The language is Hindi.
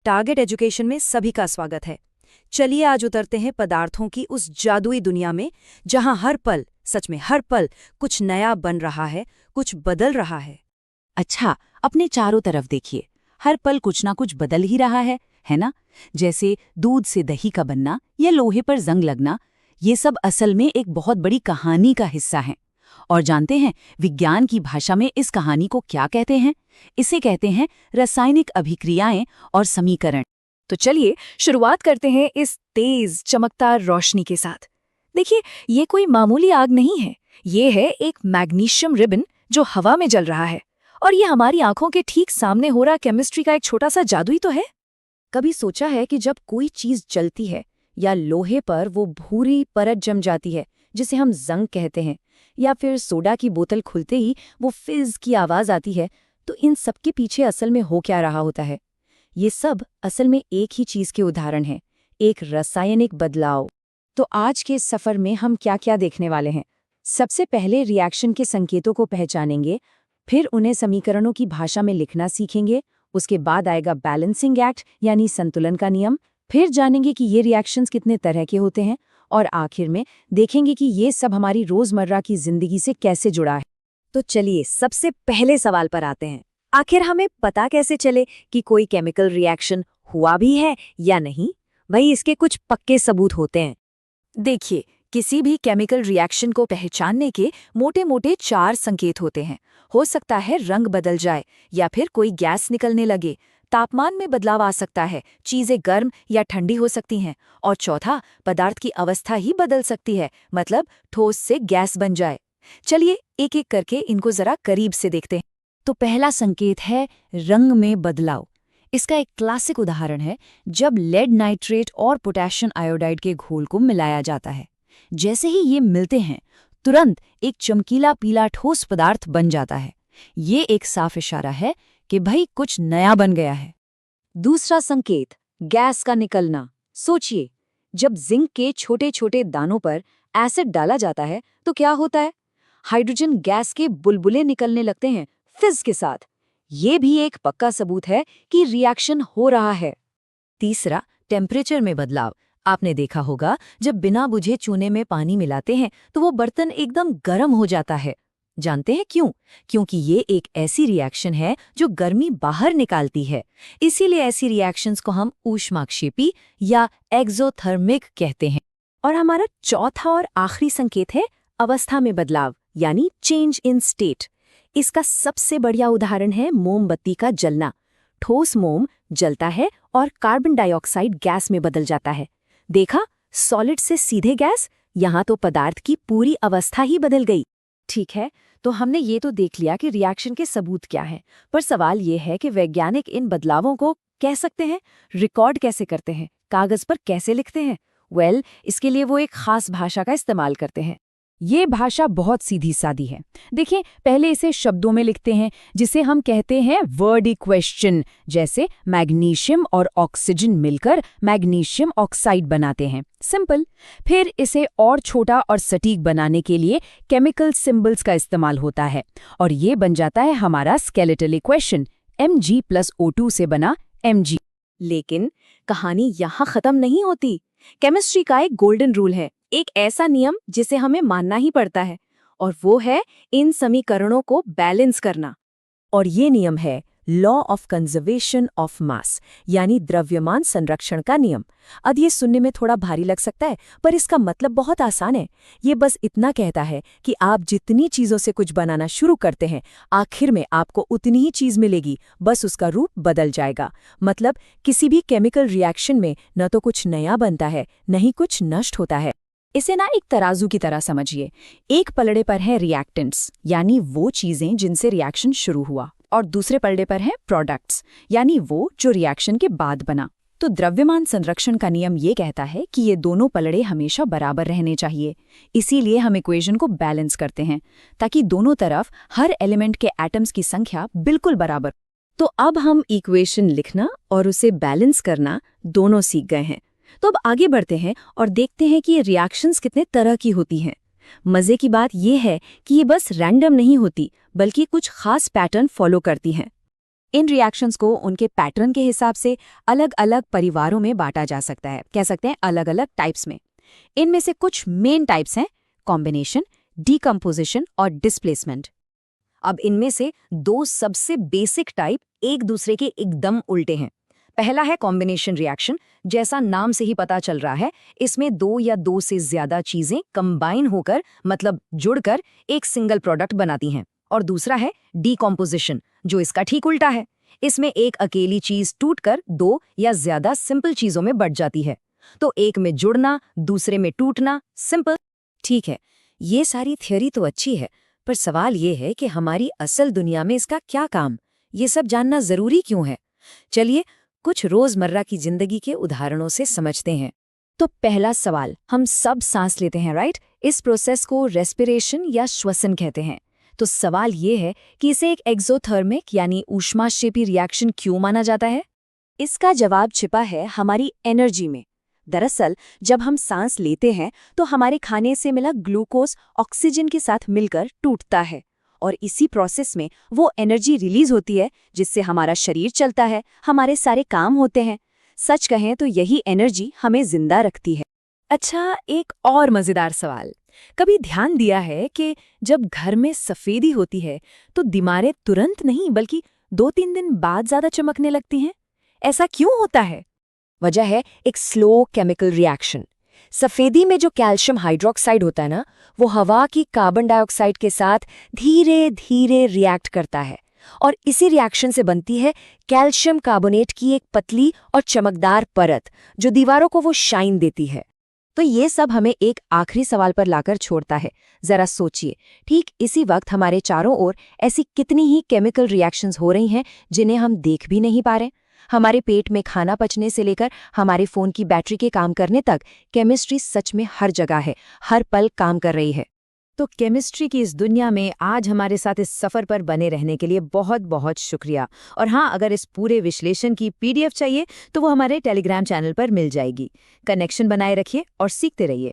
टारगेट एजुकेशन में सभी का स्वागत है। चलिए आज उतरते हैं पदार्थों की उस जादुई दुनिया में जहां हर पल, सच में हर पल, कुछ नया बन रहा है, कुछ बदल रहा है। अच्छा, अपने चारों तरफ देखिए, हर पल कुछ ना कुछ बदल ही रहा है ना? जैसे दूध से दही का बनना या लोहे पर जंग लगना, ये सब असल में एक बहुत बड़ी कहानी का हिस्सा है। और जानते हैं विज्ञान की भाषा में इस कहानी को क्या कहते हैं? इसे कहते हैं रासायनिक अभिक्रियाएं और समीकरण। तो चलिए शुरुआत करते हैं इस तेज चमकदार रोशनी के साथ। देखिए, ये कोई मामूली आग नहीं है, ये है एक मैग्नीशियम रिबन जो हवा में जल रहा है। और ये हमारी आंखों के ठीक सामने हो रहा केमिस्ट्री का एक छोटा सा जादू ही तो है। कभी सोचा है कि जब कोई चीज जलती है या लोहे पर वो भूरी परत जम जाती है जिसे हम जंग कहते हैं, या फिर सोडा की बोतल खुलते ही वो फिज की आवाज आती है, तो इन सब के पीछे असल में हो क्या रहा होता है? ये सब असल में एक ही चीज के उदाहरण हैं, एक रासायनिक बदलाव। तो आज के सफर में हम क्या क्या देखने वाले हैं? सबसे पहले रिएक्शन के संकेतों को पहचानेंगे, फिर उन्हें समीकरणों की भाषा में लिखना सीखेंगे, उसके बाद आएगा बैलेंसिंग एक्ट यानी संतुलन का नियम, फिर जानेंगे कि ये रिएक्शंस कितने तरह के होते हैं, और आखिर में देखेंगे कि ये सब हमारी रोजमर्रा की जिंदगी से कैसे जुड़ा है। तो चलिए सबसे पहले सवाल पर आते हैं। आखिर हमें पता कैसे चले कि कोई केमिकल रिएक्शन हुआ भी है या नहीं? भाई इसके कुछ पक्के सबूत होते हैं। देखिए, किसी भी केमिकल रिएक्शन को पहचानने के मोटे मोटे 4 संकेत होते हैं। हो सकता है रंग बदल जाए, या फिर कोई गैस निकलने लगे, तापमान में बदलाव आ सकता है, चीजें गर्म या ठंडी हो सकती हैं, और चौथा, पदार्थ की अवस्था ही बदल सकती है, मतलब ठोस से गैस बन जाए। चलिए एक एक करके इनको जरा करीब से देखते हैं। तो पहला संकेत है रंग में बदलाव। इसका एक क्लासिक उदाहरण है जब लेड नाइट्रेट और पोटेशियम आयोडाइड के घोल को मिलाया जाता है। जैसे ही ये मिलते हैं, तुरंत एक चमकीला पीला ठोस पदार्थ बन जाता है। ये एक साफ इशारा है कि भाई कुछ नया बन गया है। दूसरा संकेत, गैस का निकलना। सोचिए, जब जिंक के छोटे छोटे दानों पर एसिड डाला जाता है तो क्या होता है? हाइड्रोजन गैस के बुलबुले निकलने लगते हैं फिज के साथ। ये भी एक पक्का सबूत है कि रिएक्शन हो रहा है। तीसरा, टेम्परेचर में बदलाव। आपने देखा होगा जब बिना बुझे चूने में पानी मिलाते हैं तो वो बर्तन एकदम गर्म हो जाता है। जानते हैं क्यों? क्योंकि ये एक ऐसी रिएक्शन है जो गर्मी बाहर निकालती है। इसीलिए ऐसी रिएक्शंस को हम ऊष्माक्षेपी या एक्सोथर्मिक कहते हैं। और हमारा चौथा और आखिरी संकेत है अवस्था में बदलाव, यानी चेंज इन स्टेट। इसका सबसे बढ़िया उदाहरण है मोमबत्ती का जलना। ठोस मोम जलता है और कार्बन डाइऑक्साइड गैस में बदल जाता है। देखा, सॉलिड से सीधे गैस, यहाँ तो पदार्थ की पूरी अवस्था ही बदल गई। ठीक है, तो हमने ये तो देख लिया कि रिएक्शन के सबूत क्या हैं, पर सवाल ये है कि वैज्ञानिक इन बदलावों को कह सकते हैं, रिकॉर्ड कैसे करते हैं, कागज पर कैसे लिखते हैं? इसके लिए वो एक खास भाषा का इस्तेमाल करते हैं। ये भाषा बहुत सीधी सादी है। देखिए, पहले इसे शब्दों में लिखते हैं जिसे हम कहते हैं वर्ड इक्वेशन। जैसे मैग्नीशियम और ऑक्सीजन मिलकर मैग्नीशियम ऑक्साइड बनाते हैं, सिंपल। फिर इसे और छोटा और सटीक बनाने के लिए केमिकल सिंबल्स का इस्तेमाल होता है, और ये बन जाता है हमारा स्केलेटल इक्वेशन, Mg+O2 से बना Mg। लेकिन कहानी यहाँ खत्म नहीं होती। केमिस्ट्री का एक गोल्डन रूल है, एक ऐसा नियम जिसे हमें मानना ही पड़ता है, और वो है इन समीकरणों को बैलेंस करना। और ये नियम है law of conservation of mass, यानी द्रव्यमान संरक्षण का नियम। अब ये सुनने में थोड़ा भारी लग सकता है, पर इसका मतलब बहुत आसान है। ये बस इतना कहता है कि आप जितनी चीजों से कुछ बनाना शुरू करते हैं, आखिर में आपको उतनी ही चीज मिलेगी, बस उसका रूप बदल जाएगा। मतलब किसी भी केमिकल रिएक्शन में न तो कुछ नया बनता है, न ही कुछ नष्ट होता है। इसे ना एक तराजू की तरह समझिए। एक पलड़े पर है रिएक्टेंट्स, यानी वो चीजें जिनसे रिएक्शन शुरू हुआ, और दूसरे पलड़े पर है प्रोडक्ट्स, यानी वो जो रिएक्शन के बाद बना। तो द्रव्यमान संरक्षण का नियम ये कहता है कि ये दोनों पलड़े हमेशा बराबर रहने चाहिए। इसीलिए हम इक्वेशन को बैलेंस करते हैं, ताकि दोनों तरफ हर एलिमेंट के एटम्स की संख्या बिल्कुल बराबर। तो अब हम इक्वेशन लिखना और उसे बैलेंस करना दोनों सीख गए हैं। तो अब आगे बढ़ते हैं और देखते हैं कि ये रिएक्शंस कितने तरह की होती हैं। मजे की बात यह है कि ये बस रैंडम नहीं होती, बल्कि कुछ खास पैटर्न फॉलो करती हैं। इन रिएक्शंस को उनके पैटर्न के हिसाब से अलग अलग परिवारों में बांटा जा सकता है, कह सकते हैं अलग अलग टाइप्स में। इनमें से कुछ मेन टाइप्स हैं कॉम्बिनेशन, डीकम्पोजिशन और डिस्प्लेसमेंट। अब इनमें से दो सबसे बेसिक टाइप एक दूसरे के एकदम उल्टे हैं। पहला है कॉम्बिनेशन रिएक्शन। जैसा नाम से ही पता चल रहा है, इसमें दो या दो से ज्यादा चीजें कंबाइन होकर मतलब जुड़कर एक सिंगल प्रोडक्ट बनाती हैं। और दूसरा है डीकम्पोजिशन, जो इसका ठीक उल्टा है। इसमें एक अकेली चीज टूटकर दो या ज्यादा सिंपल चीजों में बट जाती है। तो एक में जुड़ना, दूसरे में टूटना, सिंपल। ठीक है, ये सारी थ्योरी तो अच्छी है, पर सवाल ये है कि हमारी असल दुनिया में इसका क्या काम? ये सब जानना जरूरी क्यों है? चलिए कुछ रोजमर्रा की जिंदगी के उदाहरणों से समझते हैं। तो पहला सवाल, हम सब सांस लेते हैं, राइट? इस प्रोसेस को रेस्पिरेशन या श्वसन कहते हैं। तो सवाल ये है कि इसे एक एक्सोथर्मिक यानी ऊष्माक्षेपी रिएक्शन क्यों माना जाता है? इसका जवाब छिपा है हमारी एनर्जी में। दरअसल जब हम सांस लेते हैं तो हमारे खाने से मिला ग्लूकोज ऑक्सीजन के साथ मिलकर टूटता है और इसी प्रोसेस में वो एनर्जी रिलीज होती है जिससे हमारा शरीर चलता है, हमारे सारे काम होते हैं। सच कहें तो यही एनर्जी हमें जिंदा रखती है। अच्छा, एक और मजेदार सवाल। कभी ध्यान दिया है कि जब घर में सफेदी होती है तो दीवारें तुरंत नहीं बल्कि 2-3 दिन बाद ज्यादा चमकने लगती हैं? ऐसा क्यों होता है? वजह है एक स्लो केमिकल रिएक्शन। सफेदी में जो कैल्शियम हाइड्रोक्साइड होता है ना, वो हवा की कार्बन डाइऑक्साइड के साथ धीरे धीरे रिएक्ट करता है और इसी रिएक्शन से बनती है कैल्शियम कार्बोनेट की एक पतली और चमकदार परत जो दीवारों को वो शाइन देती है। तो ये सब हमें एक आखिरी सवाल पर लाकर छोड़ता है। जरा सोचिए, ठीक इसी वक्त हमारे चारों ओर ऐसी कितनी ही केमिकल रिएक्शंस हो रही हैं जिन्हें हम देख भी नहीं पा रहे। हमारे पेट में खाना पचने से लेकर हमारे फोन की बैटरी के काम करने तक केमिस्ट्री सच में हर जगह है, हर पल काम कर रही है। तो केमिस्ट्री की इस दुनिया में आज हमारे साथ इस सफर पर बने रहने के लिए बहुत बहुत शुक्रिया। और हाँ, अगर इस पूरे विश्लेषण की PDF चाहिए तो वो हमारे टेलीग्राम चैनल पर मिल जाएगी। कनेक्शन बनाए रखिए और सीखते रहिए।